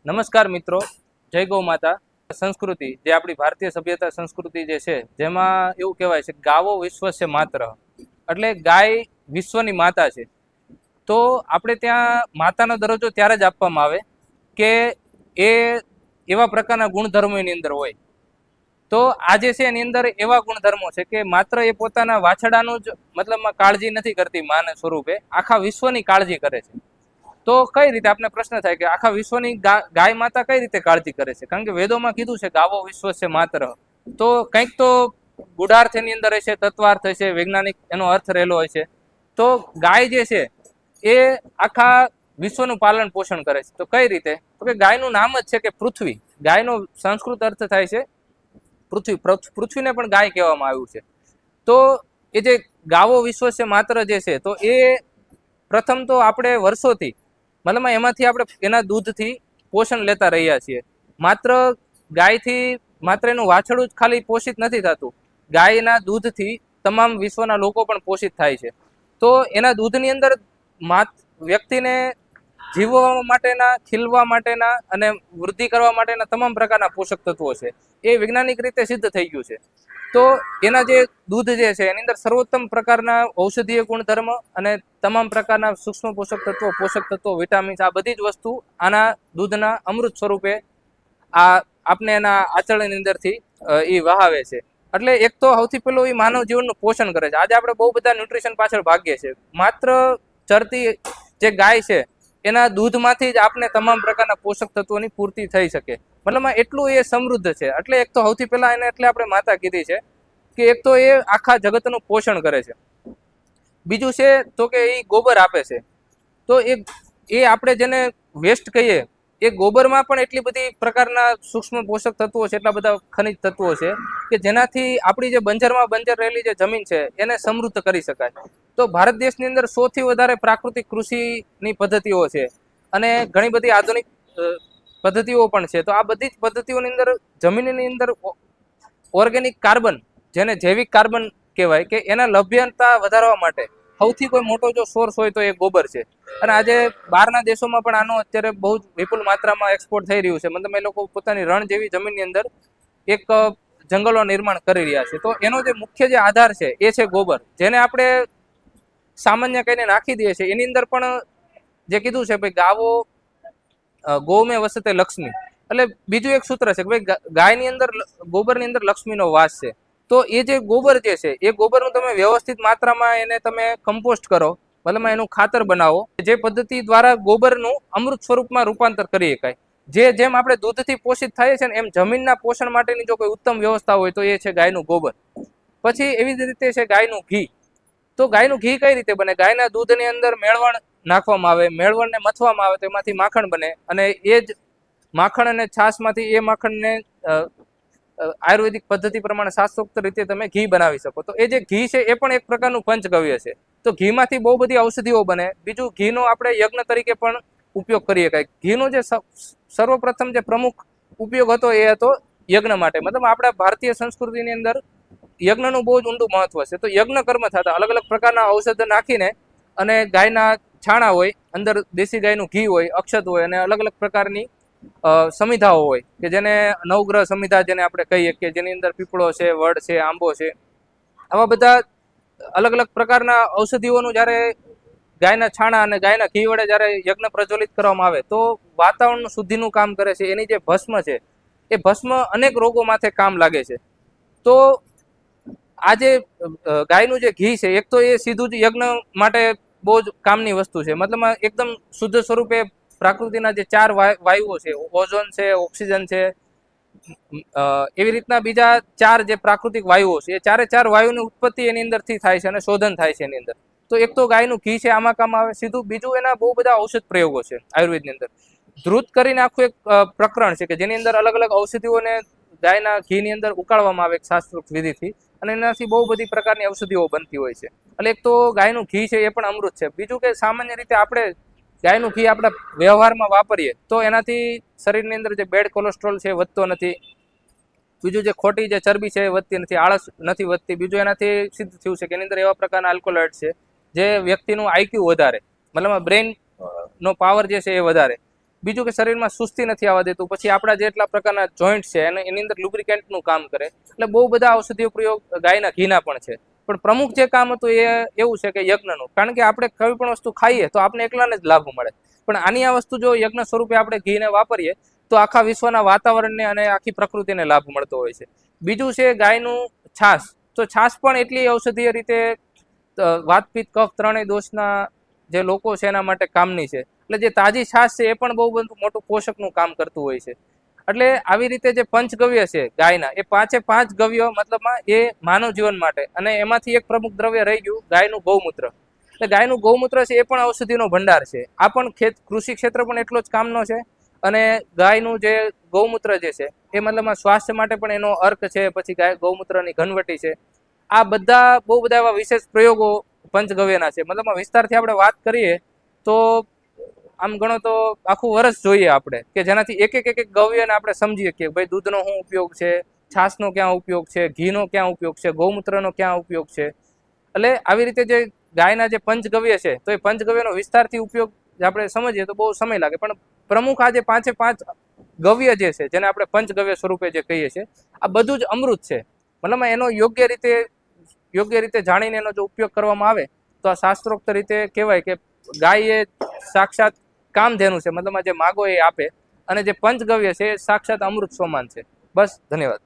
નમસ્કાર મિત્રો, જય ગૌ માતા. સંસ્કૃતિ જે આપણી ભારતીય સભ્યતા સંસ્કૃતિ જે છે, જેમાં એવું કહેવાય છે ગાવો વિશ્વ છે માત્ર, એટલે ગાય વિશ્વની માતા છે. તો આપણે ત્યાં માતાનો દરજ્જો ત્યારે જ આપવામાં આવે કે એ એવા પ્રકારના ગુણધર્મો એની અંદર હોય. તો આજે છે એની અંદર એવા ગુણધર્મો છે કે માત્ર એ પોતાના વાછડાનું જ મતલબમાં કાળજી નથી કરતી માના સ્વરૂપે, આખા વિશ્વની કાળજી કરે છે. તો કઈ રીતે આપણે પ્રશ્ન થાય કે આખા વિશ્વની ગાય માતા કઈ રીતે કાળજી કરે છે? કારણ કે વેદોમાં કીધું છે ગાવો વિશ્વ છે માત્ર. તો કંઈક તો ગુઢાર્થ એની અંદર હશે, તત્વાર્થ હશે, વૈજ્ઞાનિક એનો અર્થ રહેલો હોય છે. તો ગાય જે છે એ આખા વિશ્વનું પાલન પોષણ કરે છે. તો કઈ રીતે? તો કે ગાયનું નામ જ છે કે પૃથ્વી. ગાયનો સંસ્કૃત અર્થ થાય છે પૃથ્વી. પૃથ્વીને પણ ગાય કહેવામાં આવ્યું છે. તો એ જે ગાવો વિશ્વ છે માત્ર જે છે, તો એ પ્રથમ તો આપણે વર્ષોથી મતલબ એમાંથી આપણે એના દૂધથી પોષણ લેતા રહ્યા છીએ. માત્ર ગાયથી માત્ર એનું વાછડું જ ખાલી પોષિત નથી થતું, ગાયના દૂધથી તમામ વિશ્વના લોકો પણ પોષિત થાય છે. તો એના દૂધની અંદર વ્યક્તિને જીવવા માટેના, ખીલવા માટેના અને વૃદ્ધિ કરવા માટેના તમામ પ્રકારના પોષક તત્વો છે. એ વૈજ્ઞાનિક રીતે સિદ્ધ થઈ ગયું છે. તો એના જે દૂધ જે છે એની અંદર સર્વોત્તમ પ્રકારના ઔષધીય ગુણધર્મ અને તમામ પ્રકારના સૂક્ષ્મ પોષક તત્વો, વિટામિન્સ, આ બધી જ વસ્તુ આના દૂધના અમૃત સ્વરૂપે આપને એના આચરણની અંદરથી એ વહાવે છે. એટલે એક તો સૌથી પહેલું એ માનવ જીવનનું પોષણ કરે છે. આજે આપણે બહુ બધા ન્યુટ્રિશન પાછળ ભાગીએ છીએ. માત્ર ચરતી જે ગાય છે એના દૂધમાંથી જ આપને તમામ પ્રકારના પોષક તત્વોની પૂર્તિ થઈ શકે. મતલબ એટલું એ સમૃદ્ધ છે. એટલે એક તો સૌથી પહેલા એને એટલે આપણે માતા કીધી છે કે એક તો એ આખા જગતનું પોષણ કરે છે. બીજું છે તો કે એ ગોબર આપે છે. તો એ આપણે જેને વેસ્ટ કહીએ, એ ગોબરમાં પણ એટલી બધી પ્રકારના સૂક્ષ્મ પોષક તત્વો છે, એટલા બધા ખનિજ તત્વો છે કે જેનાથી આપણી જે બંજરમાં બંજર રહેલી જે જમીન છે એને સમૃદ્ધ કરી શકાય. તો ભારત દેશની અંદર સૌથી વધારે પ્રાકૃતિક કૃષિની પદ્ધતિઓ છે અને ઘણી બધી આધુનિક પદ્ધતિઓ પણ છે. તો આ બધી જ પદ્ધતિઓની અંદર જમીનની અંદર ઓર્ગેનિક કાર્બન, જેને જૈવિક કાર્બન કહેવાય, કે એના લભ્યતા વધારવા માટે સૌથી કોઈ મોટો જો સોર્સ હોય તો એ ગોબર છે. અને આજે બહારના દેશોમાં પણ આનો અત્યારે બહુ જ વિપુલ માત્રામાં એક્સપોર્ટ થઈ રહ્યું છે. મતલબ એ લોકો પોતાની રણ જેવી જમીનની અંદર એક જંગલો નિર્માણ કરી રહ્યા છે. તો એનો જે મુખ્ય જે આધાર છે એ છે ગોબર, જેને આપણે સામાન્ય કહીને નાખી દઈએ છીએ. એની અંદર પણ જે કીધું છે ભાઈ ગાવો ગૌમે વસતે લક્ષ્મી, એટલે બીજું એક સૂત્ર છે કે ભાઈ ગાયની અંદર, ગોબરની અંદર લક્ષ્મીનો વાસ છે. તો એ જે ગોબર જે છે એ ગોબરનું તમે વ્યવસ્થિત માત્રામાં એને તમે કમ્પોસ્ટ કરો, મતલબ એનું ખાતર બનાવો, જે પદ્ધતિ દ્વારા ગોબરનું અમૃત સ્વરૂપમાં રૂપાંતર કરી શકાય. જેમ આપણે દૂધથી પોષિત થાય છે ને, એમ જમીનના પોષણ માટેની જો કોઈ ઉત્તમ વ્યવસ્થા હોય તો એ છે ગાયનું ગોબર. પછી એવી જ રીતે છે ગાયનું ઘી. તો ગાયનું ઘી કઈ રીતે બને? ગાયના દૂધની અંદર મેળવણ નાખવામાં આવે, મેળવણને મથવામાં આવે તો એમાંથી માખણ બને, અને એ જ માખણ અને છાશમાંથી એ માખણને આયુર્વેદિક પદ્ધતિ પ્રમાણે શાસ્ત્રોક્ત રીતે તમે ઘી બનાવી શકો. તો એ જે ઘી છે એ પણ એક પ્રકારનું પંચગવ્ય છે. તો ઘીમાંથી બહુ બધી ઔષધિઓ બને. બીજું, ઘીનો આપણે યજ્ઞ તરીકે પણ ઉપયોગ કરી શકાય. ઘીનો જે સર્વપ્રથમ જે પ્રમુખ ઉપયોગ હતો એ હતો યજ્ઞ માટે. મતલબ આપણા ભારતીય સંસ્કૃતિની અંદર યજ્ઞનું બહુ જ ઊંડું મહત્વ છે. તો યજ્ઞ કર્મ થતા અલગ અલગ પ્રકારના ઔષધ નાખીને, અને ગાયના છાણા હોય, અંદર દેશી ગાયનું ઘી હોય, અક્ષત હોય, અને અલગ અલગ પ્રકારની સમિધાઓ હોય કે જેને નવગ્રહ સમિધા જેને આપણે કહીએ, કે જેની અંદર પીપળો છે, વડ છે, આંબો છે, આવા બધા અલગ અલગ પ્રકારના ઔષધિઓનું જ્યારે ગાયના છાણા અને ગાયના ઘી વડે જ્યારે યજ્ઞ પ્રજ્વલિત કરવામાં આવે તો વાતાવરણનું શુદ્ધિનું કામ કરે છે. એની જે ભસ્મ છે એ ભસ્મ અનેક રોગો માથે કામ લાગે છે. તો આ જે ગાયનું જે ઘી છે, એક તો એ સીધું જ યજ્ઞ માટે બહુ જ કામની વસ્તુ છે. મતલબ એકદમ શુદ્ધ સ્વરૂપે પ્રકૃતિના જે 4 વાયુઓ છે, ઓઝોન છે, ઓક્સિજન છે, એવી રીતના બીજા 4 જે પ્રાકૃતિક વાયુઓ છે, એ 4 વાયુની ઉત્પત્તિ એની અંદરથી થાય છે અને શોધન થાય છે એની અંદર. તો એક તો ગાયનું ઘી છે, આમાં કામ આવે સીધું. બીજું, એના બહુ બધા ઔષધ પ્રયોગો છે આયુર્વેદની અંદર. ધ્રુત કરીને આખું એક પ્રકરણ છે કે જેની અંદર અલગ અલગ ઔષધિઓને ગાયના ઘીની અંદર ઉકાળવામાં આવે શાસ્ત્રોક્ત વિધિથી, અને એનાથી બહુ બધી પ્રકારની ઔષધિઓ બનતી હોય છે. એટલે એક તો ગાયનું ઘી છે એ પણ અમૃત છે. બીજું કે સામાન્ય રીતે આપણે ગાયનું ઘી આપણા વ્યવહારમાં વાપરીએ તો એનાથી શરીરની અંદર જે બેડ કોલેસ્ટ્રોલ છે એ વધતો નથી. બીજું, જે ખોટી જે ચરબી છે એ વધતી નથી, આળસ નથી વધતી. બીજું, એનાથી સિદ્ધ થયું છે કે એની અંદર એવા પ્રકારના આલ્કોલોઇડ છે જે વ્યક્તિનું આઈક્યુ વધારે, મતલબ બ્રેઇન નો પાવર જે છે એ વધારે. બીજું કે શરીરમાં સુસ્તી નથી આવવા દેતું, પછી આપણા જેટલા પ્રકારના જોઈન્ટ છે અને એની અંદર લુબ્રિકેન્ટનું કામ કરે. એટલે બહુ બધા ઔષધીય પ્રયોગ ગાયના ઘીના પણ છે. પણ પ્રમુખ જે કામ હતું એ એવું છે કે યજ્ઞનું, કારણ કે આપણે કઈ પણ વસ્તુ ખાઈએ તો આપણે એકલાને જ લાભ મળે, પણ આની આ વસ્તુ જો યજ્ઞ સ્વરૂપે આપણે ઘીને વાપરીએ તો આખા વિશ્વના વાતાવરણને અને આખી પ્રકૃતિને લાભ મળતો હોય છે. બીજું છે ગાયનું છાશ. તો છાશ પણ એટલી ઔષધીય રીતે વાતપિત્ત કફ ત્રણેય દોષના જે લોકો છે એના માટે કામની છે. એટલે જે તાજી છાશ છે એ પણ બહુ બધું મોટું પોષકનું કામ કરતું હોય છે. એટલે આવી રીતે જે પંચગવ્ય છે ગાયના, એ 5 ગવ્યો મતલબમાં એ માનવ જીવન માટે, અને એમાંથી એક પ્રમુખ દ્રવ્ય રહી ગયું ગાયનું ગૌમૂત્ર. એટલે ગાયનું ગૌમૂત્ર છે એ પણ ઔષધિનો ભંડાર છે. આ પણ કૃષિ ક્ષેત્ર પણ એટલો જ કામનો છે. અને ગાયનું જે ગૌમૂત્ર જે છે એ મતલબમાં સ્વાસ્થ્ય માટે પણ એનો અર્ક છે. પછી ગાય ગૌમૂત્રની ઘનવટી છે. આ બધા બહુ બધા એવા વિશેષ પ્રયોગો પંચગવ્યના છે. મતલબમાં વિસ્તારથી આપણે વાત કરીએ તો આમ ગણો તો આખું વર્ષ જોઈએ આપણે, કે જેનાથી એક એક ગવ્યને આપણે સમજીએ કે ભાઈ દૂધનો શું ઉપયોગ છે, છાશનો ક્યાં ઉપયોગ છે, ઘીનો ક્યાં ઉપયોગ છે, ગૌમૂત્રનો ક્યાં ઉપયોગ છે. એટલે આવી રીતે જે ગાયના જે પંચગવ્ય છે તો એ પંચગવ્યનો વિસ્તારથી ઉપયોગ આપણે સમજીએ તો બહુ સમય લાગે. પણ પ્રમુખ આ જે 5 ગવ્ય જે છે, જેને આપણે પંચગવ્ય સ્વરૂપે જે કહીએ છીએ, આ બધું જ અમૃત છે. મતલબ એનો યોગ્ય રીતે જાણીને એનો જો ઉપયોગ કરવામાં આવે તો આ શાસ્ત્રોક્ત રીતે કહેવાય કે ગાય એ સાક્ષાત કામધેનુ છે. મતલબ જે માગો એ આપે, અને જે પંચગવ્ય છે એ સાક્ષાત અમૃત સમાન છે. બસ, ધન્યવાદ.